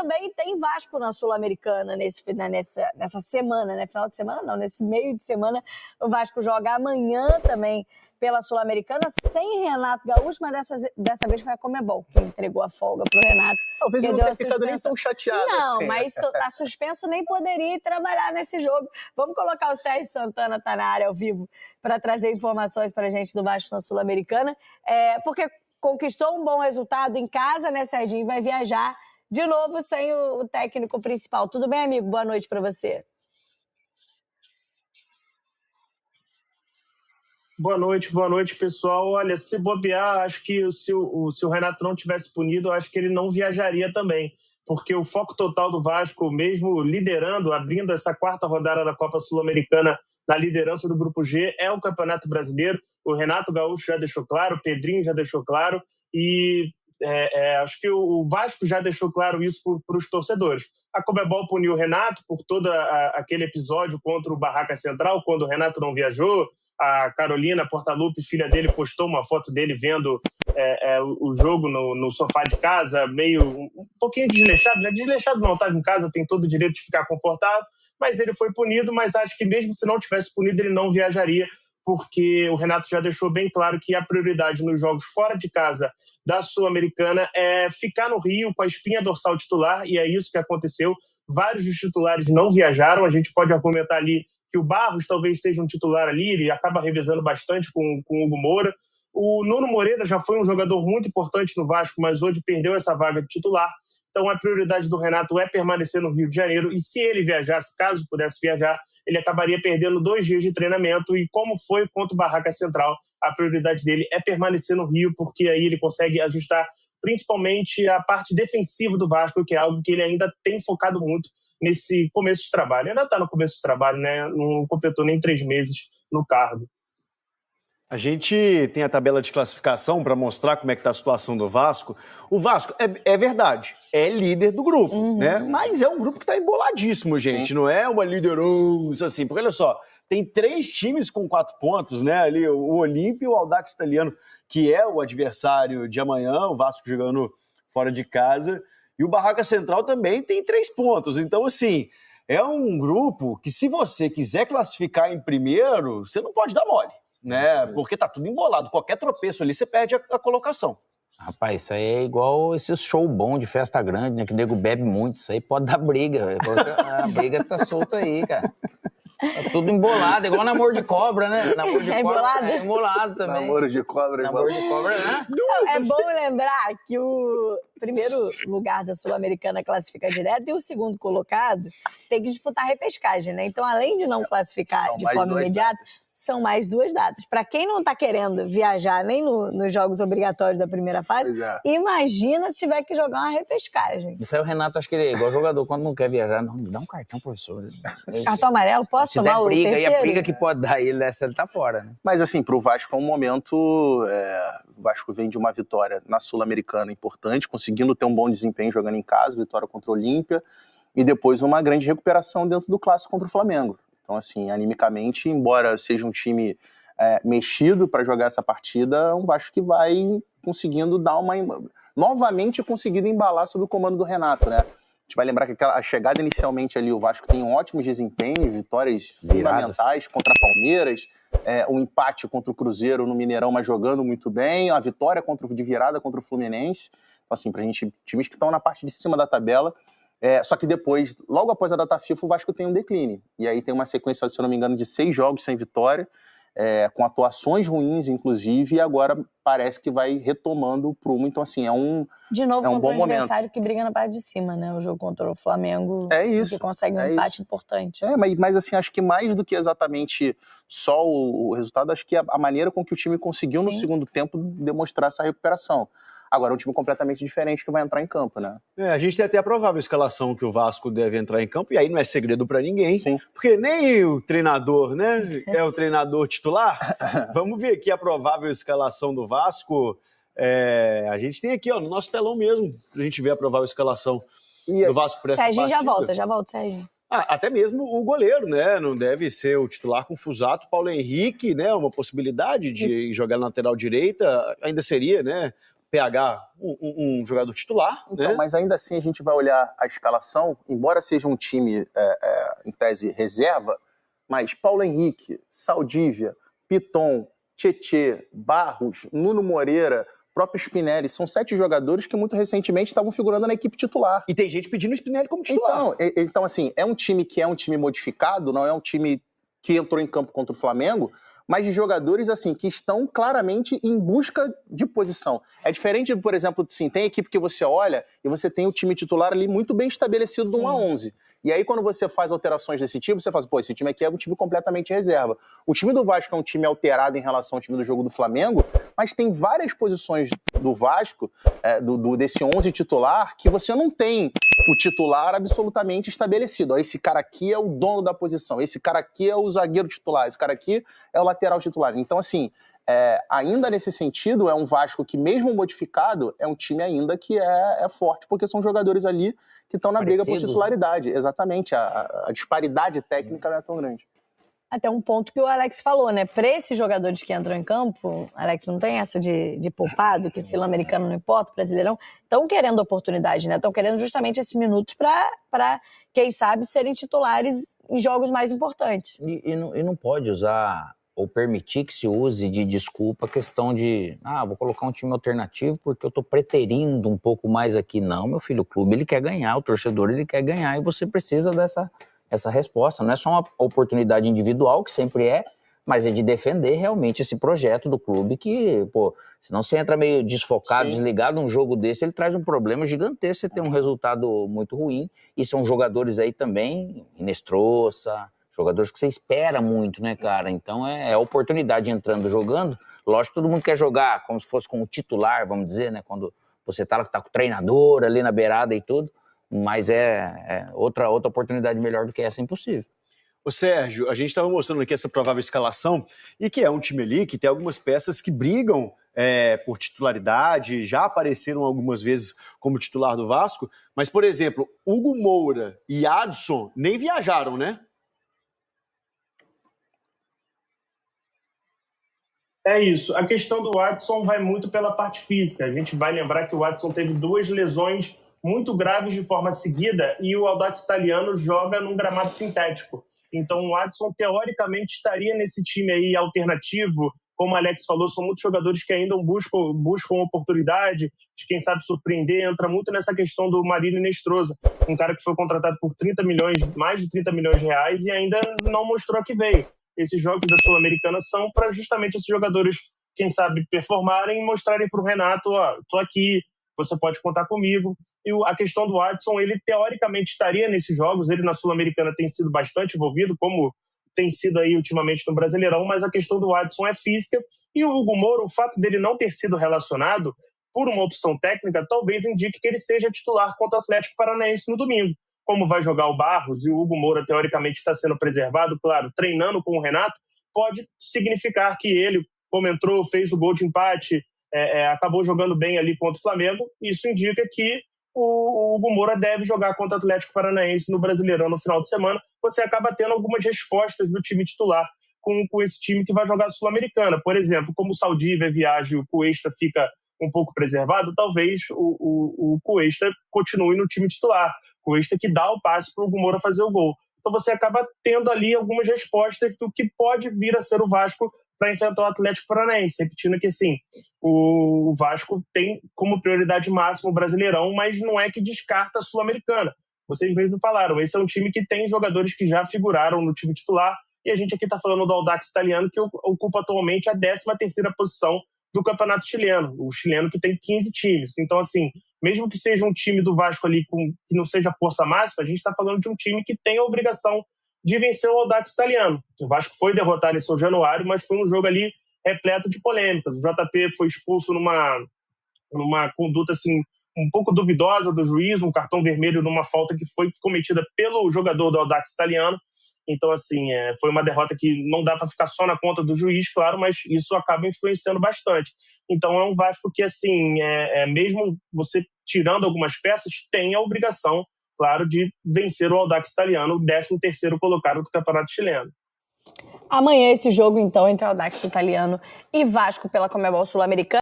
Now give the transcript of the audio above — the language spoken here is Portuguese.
também tem Vasco na Sul-Americana nessa semana, né? Final de semana não, nesse meio de semana o Vasco joga amanhã também pela Sul-Americana, sem Renato Gaúcho, mas dessa vez foi a Conmebol que entregou a folga pro Renato. Talvez ele não tenha ficado nem tão chateado. Não, assim. mas tá suspenso, nem poderia ir trabalhar nesse jogo. Vamos colocar o Sérgio Santana, tá na área ao vivo, para trazer informações pra gente do Vasco na Sul-Americana, porque conquistou um bom resultado em casa, né, Serginho? Vai viajar de novo sem o técnico principal. Tudo bem, amigo? Boa noite para você. Boa noite, pessoal. Olha, se bobear, acho que se o Renato não tivesse punido, eu acho que ele não viajaria também, porque o foco total do Vasco, mesmo liderando, abrindo essa 4ª rodada da Copa Sul-Americana na liderança do Grupo G, é o Campeonato Brasileiro. O Renato Gaúcho já deixou claro, o Pedrinho já deixou claro, e acho que o Vasco já deixou claro isso para os torcedores. A Conmebol puniu o Renato por todo aquele episódio contra o Barraca Central, quando o Renato não viajou. A Carolina Portaluppi, filha dele, postou uma foto dele vendo o jogo no sofá de casa, meio um pouquinho desleixado. Né? Desleixado não, estava em casa, tem todo o direito de ficar confortável, mas ele foi punido, mas acho que mesmo se não tivesse punido, ele não viajaria, porque o Renato já deixou bem claro que a prioridade nos jogos fora de casa da Sul-Americana é ficar no Rio com a espinha dorsal titular, e é isso que aconteceu. Vários dos titulares não viajaram, a gente pode argumentar ali que o Barros talvez seja um titular ali, ele acaba revezando bastante com o Hugo Moura. O Nuno Moreira já foi um jogador muito importante no Vasco, mas hoje perdeu essa vaga de titular. Então a prioridade do Renato é permanecer no Rio de Janeiro, e se ele viajasse, caso pudesse viajar, ele acabaria perdendo 2 dias de treinamento, e como foi contra o Barraca Central, a prioridade dele é permanecer no Rio, porque aí ele consegue ajustar principalmente a parte defensiva do Vasco, que é algo que ele ainda tem focado muito nesse começo de trabalho. Ainda está no começo de trabalho, né? Não completou nem 3 meses no cargo. A gente tem a tabela de classificação para mostrar como é que está a situação do Vasco. O Vasco, é verdade, é líder do grupo, né? Mas é um grupo que está emboladíssimo, gente. Sim. Não é uma liderança assim. Porque olha só, tem 3 times com 4 pontos, né? Ali o Olímpia e o Audax Italiano, que é o adversário de amanhã, o Vasco jogando fora de casa. E o Barraca Central também tem 3 pontos. Então, assim, é um grupo que, se você quiser classificar em primeiro, você não pode dar mole, né? Porque tá tudo embolado. Qualquer tropeço ali, você perde a colocação. Rapaz, isso aí é igual esse show bom de festa grande, né? Que o nego bebe muito. Isso aí pode dar briga. A briga tá solta aí, cara. Tá tudo embolado, igual namoro de cobra, né? Namoro de cobra é embolado também. Namoro de cobra, namoro de cobra, né? Não, é bom lembrar que o primeiro lugar da Sul-Americana classifica direto e o segundo colocado tem que disputar a repescagem, né? Então, além de não classificar de forma imediata, são mais 2 datas. Para quem não está querendo viajar nem nos jogos obrigatórios da primeira fase, imagina se tiver que jogar uma repescagem. Isso aí o Renato, acho que ele é igual jogador, quando não quer viajar, não, me dá um cartão, professor. Cartão amarelo? Posso tomar o briga, terceiro? E a briga que pode dar ele, ele tá fora, né? Mas assim, pro Vasco é um momento... O Vasco vem de uma vitória na Sul-Americana importante, conseguindo ter um bom desempenho jogando em casa, vitória contra o Olímpia, e depois uma grande recuperação dentro do clássico contra o Flamengo. Então, assim, animicamente, embora seja um time mexido para jogar essa partida, um Vasco que vai conseguindo dar novamente conseguindo embalar sob o comando do Renato, né? A gente vai lembrar que a chegada inicialmente ali, o Vasco tem ótimos desempenhos, vitórias fundamentais contra Palmeiras, um empate contra o Cruzeiro no Mineirão, mas jogando muito bem, a vitória de virada contra o Fluminense. Então, assim, pra gente, times que estão na parte de cima da tabela. Só que depois, logo após a data FIFA, o Vasco tem um declínio. E aí tem uma sequência, se eu não me engano, de 6 jogos sem vitória, com atuações ruins, inclusive, e agora parece que vai retomando o prumo. Então, assim, de novo, um bom momento. Adversário que briga na parte de cima, né? O jogo contra o Flamengo, que consegue um empate importante. Mas assim, acho que mais do que exatamente só o resultado, acho que a maneira com que o time conseguiu no segundo tempo demonstrar essa recuperação. Agora é um time completamente diferente que vai entrar em campo, né? A gente tem até a provável escalação que o Vasco deve entrar em campo, e aí não é segredo para ninguém, porque nem o treinador, né, é o treinador titular. Vamos ver aqui a provável escalação do Vasco. A gente tem aqui, ó, no nosso telão mesmo, a gente vê a provável escalação do Vasco para essa partida. Serginho já volta, Serginho. Até mesmo o goleiro, né? Não deve ser o titular com Fusato. Paulo Henrique, né? Uma possibilidade de jogar na lateral direita, ainda seria, né? PH um jogador titular. Então, né? Mas ainda assim a gente vai olhar a escalação, embora seja um time, em tese, reserva, mas Paulo Henrique, Saldívia, Piton, Tietê, Barros, Nuno Moreira, próprio Spinelli, são 7 jogadores que muito recentemente estavam figurando na equipe titular. E tem gente pedindo o Spinelli como titular. Então, assim, é um time que é um time modificado, não é um time que entrou em campo contra o Flamengo, mas de jogadores, assim, que estão claramente em busca de posição. É diferente, por exemplo, assim, tem equipe que você olha e você tem o time titular ali muito bem estabelecido do 1 a 11. E aí, quando você faz alterações desse tipo, você fala, pô, esse time aqui é um time completamente reserva. O time do Vasco é um time alterado em relação ao time do jogo do Flamengo, mas tem várias posições do Vasco, desse 11 titular, que você não tem o titular absolutamente estabelecido. Ó, esse cara aqui é o dono da posição, esse cara aqui é o zagueiro titular, esse cara aqui é o lateral titular. Então, assim, ainda nesse sentido, é um Vasco que, mesmo modificado, é um time ainda que é forte, porque são jogadores ali que estão na briga por titularidade. Exatamente, a disparidade técnica não é tão grande. Até um ponto que o Alex falou, né? Para esses jogadores que entram em campo, Alex, não tem essa de poupado, que Sul-Americano não importa, Brasileirão, estão querendo oportunidade, né? Estão querendo justamente esses minutos para, quem sabe, serem titulares em jogos mais importantes. E não pode usar ou permitir que se use de desculpa a questão de vou colocar um time alternativo porque eu tô preterindo um pouco mais aqui. Não, meu filho, o clube ele quer ganhar, o torcedor ele quer ganhar e você precisa dessa resposta. Não é só uma oportunidade individual, que sempre é, mas é de defender realmente esse projeto do clube que, pô, senão você entra meio desfocado, desligado, um jogo desse, ele traz um problema gigantesco, você tem um resultado muito ruim, e são jogadores aí também, Inestrosa, jogadores que você espera muito, né, cara? Então é oportunidade entrando, jogando. Lógico que todo mundo quer jogar como se fosse com o titular, vamos dizer, né? Quando você tá com o treinador ali na beirada e tudo. Mas outra oportunidade melhor do que essa é impossível. Ô Sérgio, a gente estava mostrando aqui essa provável escalação e que é um time ali que tem algumas peças que brigam por titularidade, já apareceram algumas vezes como titular do Vasco, mas, por exemplo, Hugo Moura e Adson nem viajaram, né? É isso. A questão do Adson vai muito pela parte física. A gente vai lembrar que o Adson teve 2 lesões muito graves de forma seguida e o Audax Italiano joga num gramado sintético. Então o Adson, teoricamente, estaria nesse time aí alternativo. Como o Alex falou, são muitos jogadores que ainda buscam oportunidade de, quem sabe, surpreender. Entra muito nessa questão do Marino Inestrosa, um cara que foi contratado por mais de 30 milhões de reais e ainda não mostrou que veio. Esses jogos da Sul-Americana são para justamente esses jogadores, quem sabe, performarem e mostrarem para o Renato, tô aqui, você pode contar comigo. E a questão do Adson, ele teoricamente estaria nesses jogos, ele na Sul-Americana tem sido bastante envolvido, como tem sido aí ultimamente no Brasileirão, mas a questão do Adson é física. E o Hugo Moura, o fato dele não ter sido relacionado por uma opção técnica, talvez indique que ele seja titular contra o Atlético Paranaense no domingo. Como vai jogar o Barros e o Hugo Moura teoricamente está sendo preservado, claro, treinando com o Renato, pode significar que ele, como entrou, fez o gol de empate, acabou jogando bem ali contra o Flamengo. Isso indica que o Hugo Moura deve jogar contra o Atlético Paranaense no Brasileirão no final de semana. Você acaba tendo algumas respostas do time titular com esse time que vai jogar a Sul-Americana. Por exemplo, como o Saldívia viaja e o Cuesta fica um pouco preservado, talvez o Cuesta continue no time titular. Cuesta que dá o passe para o Hugo Moura fazer o gol. Então você acaba tendo ali algumas respostas do que pode vir a ser o Vasco para enfrentar o Atlético Paranaense. Repetindo que, assim, o Vasco tem como prioridade máxima o Brasileirão, mas não é que descarta a Sul-Americana. Vocês mesmos falaram, esse é um time que tem jogadores que já figuraram no time titular, e a gente aqui está falando do Audax Italiano, que ocupa atualmente a 13ª posição do Campeonato Chileno, o chileno que tem 15 times. Então, assim, mesmo que seja um time do Vasco ali que não seja força máxima, a gente está falando de um time que tem a obrigação de vencer o Audax Italiano. O Vasco foi derrotado em São Januário, mas foi um jogo ali repleto de polêmicas. O JP foi expulso numa conduta assim um pouco duvidosa do juiz, um cartão vermelho numa falta que foi cometida pelo jogador do Audax Italiano. Então, assim, foi uma derrota que não dá para ficar só na conta do juiz, claro, mas isso acaba influenciando bastante. Então, é um Vasco que, assim, mesmo você tirando algumas peças, tem a obrigação, claro, de vencer o Audax Italiano, o 13º colocado do Campeonato Chileno. Amanhã esse jogo, então, entre Audax Italiano e Vasco pela Conmebol Sul-Americana.